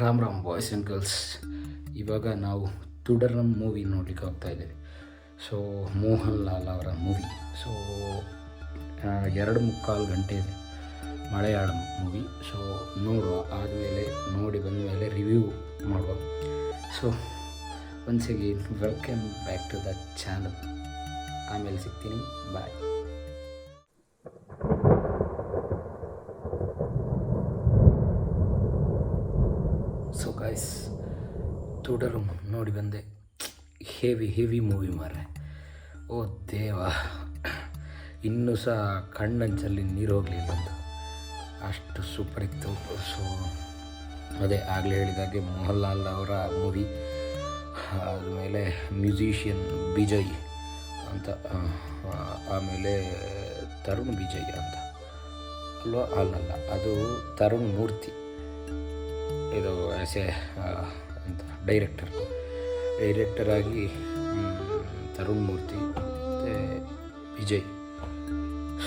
Ram Ram boys and girls. ಇವಾಗ ನಾವು ತುಡರಂ movie ನೋಡಲಿಕ್ಕೆ ಹೋಗ್ತಾ ಇದ್ದೀವಿ. ಸೊ ಮೋಹನ್ ಲಾಲ್ ಅವರ ಮೂವಿ. ಸೊ 2.25 ಗಂಟೆ ಇದೆ ಮಲಯಾಳಂ ಮೂವಿ. ಸೊ ನೋಡುವ, ಆದಮೇಲೆ ನೋಡಿ ಬಂದ ಮೇಲೆ ರಿವ್ಯೂ ಮಾಡುವ. So once again welcome back to the channel. ಆಮೇಲೆ ಸಿಗ್ತೀನಿ, ಬಾಯ್. ಸೊ ಗಾಯ್ಸ್, ತುಡರಂ ನೋಡಿ ಬಂದೆ. ಹೆವಿ ಮೂವಿ ಮಾರ್ರೆ. ಓ ದೇವ, ಇನ್ನೂ ಸಹ ಕಣ್ಣಂಚಲ್ಲಿ ನೀರು ಹೋಗಲಿಲ್ಲ ಅಂತ, ಅಷ್ಟು ಸೂಪರ್ ಇತ್ತು. ಸೊ ಅದೇ ಆಗಲೇ ಹೇಳಿದಾಗೆ ಮೋಹನ್ ಲಾಲ್ ಅವರ ಮೂವಿ. ಆದಮೇಲೆ ಮ್ಯೂಸಿಷಿಯನ್ ಬಿಜಯ್ ಅಂತ, ಆಮೇಲೆ ತರುಣ್ ಬಿಜಯ್ ಅಂತ ಅಲ್ಲ, ಅದು ತರುಣ್ ಮೂರ್ತಿ. ಇದು ಆ್ಯಸ್ ಎ ಅಂತ ಡೈರೆಕ್ಟರ್ ಆಗಿ ತರುಣ್ ಮೂರ್ತಿ ಮತ್ತು ವಿಜಯ್.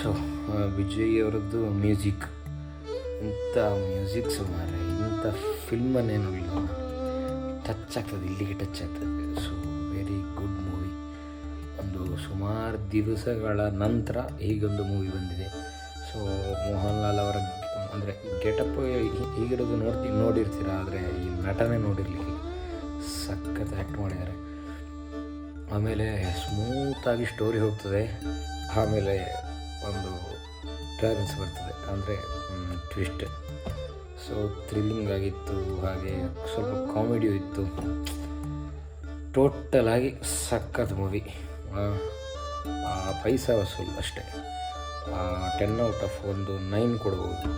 ಸೊ ವಿಜಯ್ ಅವರದ್ದು ಮ್ಯೂಸಿಕ್, ಇಂಥ ಮ್ಯೂಸಿಕ್ ಸುಮಾರು ಇಂಥ ಫಿಲ್ಮನ್ನೇನು ಇಲ್ಲ, ಟಚ್ ಆಗ್ತದೆ, ಇಲ್ಲಿಗೆ ಟಚ್ ಆಗ್ತದೆ. So very good movie. ಒಂದು ಸುಮಾರು ದಿವಸಗಳ ನಂತರ ಹೀಗೊಂದು ಮೂವಿ ಬಂದಿದೆ. ಸೊ ಮೋಹನ್ ಲಾಲ್ ಅವರ ಅಂದರೆ ಗೆಟಪ್ ಹೀಗಿರೋದು ನೋಡಿರ್ತೀರ, ಆದರೆ ಈ ನಟನೆ ನೋಡಿರಲಿಕ್ಕೆ ಸಖತ್ ಆ್ಯಕ್ಟ್ ಮಾಡಿದ್ದಾರೆ. ಆಮೇಲೆ ಸ್ಮೂತಾಗಿ ಸ್ಟೋರಿ ಹೋಗ್ತದೆ, ಆಮೇಲೆ ಒಂದು ಟ್ರಾವೆಲ್ಸ್ ಬರ್ತದೆ, ಅಂದರೆ ಟ್ವಿಸ್ಟ್. ಸೊ ಥ್ರಿಲ್ಲಿಂಗ್ ಆಗಿತ್ತು, ಹಾಗೆ ಸ್ವಲ್ಪ ಕಾಮಿಡಿಯೂ ಇತ್ತು. ಟೋಟಲಾಗಿ ಸಖತ್ ಮೂವಿ. ಪೈಸಾ ವಸೂಲ್ ಅಷ್ಟೇ. 10 ಔಟ್ ಆಫ್ 9 ಕೊಡ್ಬೋದು.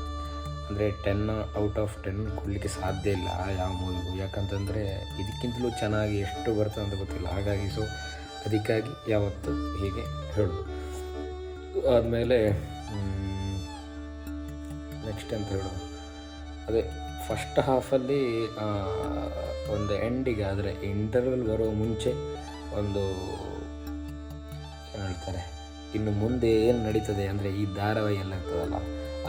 ಅಂದರೆ 10 ಔಟ್ ಆಫ್ 10 ಕೊಡಲಿಕ್ಕೆ ಸಾಧ್ಯ ಇಲ್ಲ ಯಾವ ಮೂವಿಗೂ, ಯಾಕಂತಂದರೆ ಇದಕ್ಕಿಂತಲೂ ಚೆನ್ನಾಗಿ ಎಷ್ಟು ಬರ್ತದೆ ಅಂತ ಗೊತ್ತಿಲ್ಲ. ಹಾಗಾಗಿ ಅದಕ್ಕಾಗಿ ಯಾವತ್ತು ಹೀಗೆ ಹೇಳೋದು. ಆದಮೇಲೆ ನೆಕ್ಸ್ಟ್ ಅಂತ ಹೇಳೋದು, ಅದೇ ಫಸ್ಟ್ ಹಾಫಲ್ಲಿ ಒಂದು ಎಂಡಿಗೆ, ಆದರೆ ಇಂಟರ್ವಲ್ ಬರೋ ಮುಂಚೆ ಒಂದು ಏನು ಹೇಳ್ತಾರೆ, ಇನ್ನು ಮುಂದೆ ಏನು ನಡೀತದೆ ಅಂದರೆ ಈ ಧಾರಾವಾಹಿ ಎಲ್ಲ ಇರ್ತದಲ್ಲ,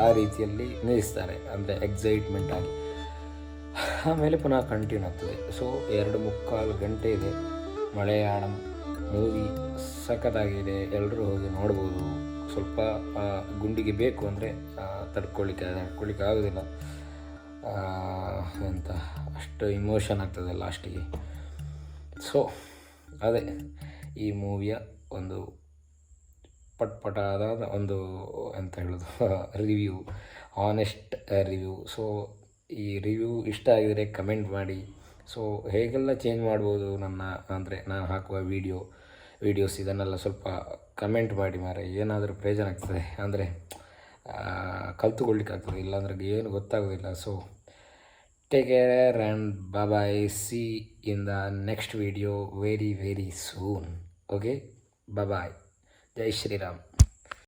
ಆ ರೀತಿಯಲ್ಲಿ ನಿಲ್ಲಿಸ್ತಾರೆ, ಅಂದರೆ ಎಕ್ಸೈಟ್ಮೆಂಟ್ ಆಗಿ. ಆಮೇಲೆ ಪುನಃ ಕಂಟಿನ್ಯೂ ಆಗ್ತದೆ. ಸೊ 2.25 ಗಂಟೆ ಇದೆ. ಮಲಯಾಳಂ ಮೂವಿ ಸಖತ್ತಾಗಿದೆ, ಎಲ್ಲರೂ ಹೋಗಿ ನೋಡ್ಬೋದು. ಸ್ವಲ್ಪ ಗುಂಡಿಗೆ ಬೇಕು ಅಂದರೆ ತಡ್ಕೊಳ್ಳಿಕ್ಕೆ ಆಗೋದಿಲ್ಲ ಅಂತ, ಅಷ್ಟು ಇಮೋಷನ್ ಆಗ್ತದೆ ಲಾಸ್ಟಿಗೆ. ಸೊ ಅದೇ ಈ ಮೂವಿಯ ಒಂದು ಪಟ್ಪಟಾದ ಒಂದು ಅಂತ ಹೇಳೋದು ರಿವ್ಯೂ, ಆನೆಸ್ಟ್ ರಿವ್ಯೂ. ಸೊ ಈ ರಿವ್ಯೂ ಇಷ್ಟ ಆಗಿದರೆ ಕಮೆಂಟ್ ಮಾಡಿ. ಸೊ ಹೇಗೆಲ್ಲ ಚೇಂಜ್ ಮಾಡ್ಬೋದು ಅಂದರೆ ನಾನು ಹಾಕುವ ವೀಡಿಯೋಸ್ ಇದನ್ನೆಲ್ಲ ಸ್ವಲ್ಪ ಕಮೆಂಟ್ ಮಾಡಿ ಮಾರೆ. ಏನಾದರೂ ಪ್ರಯೋಜನ ಆಗ್ತದೆ ಅಂದರೆ ಕಲ್ತುಕೊಳ್ಳಿಕ್ಕಾಗ್ತದೆ, ಇಲ್ಲಾಂದ್ರೆ ಏನು ಗೊತ್ತಾಗೋದಿಲ್ಲ. So take care and bye. See in the next video very soon. Okay, bye. ಜೈ ಶ್ರೀರಾಮ್.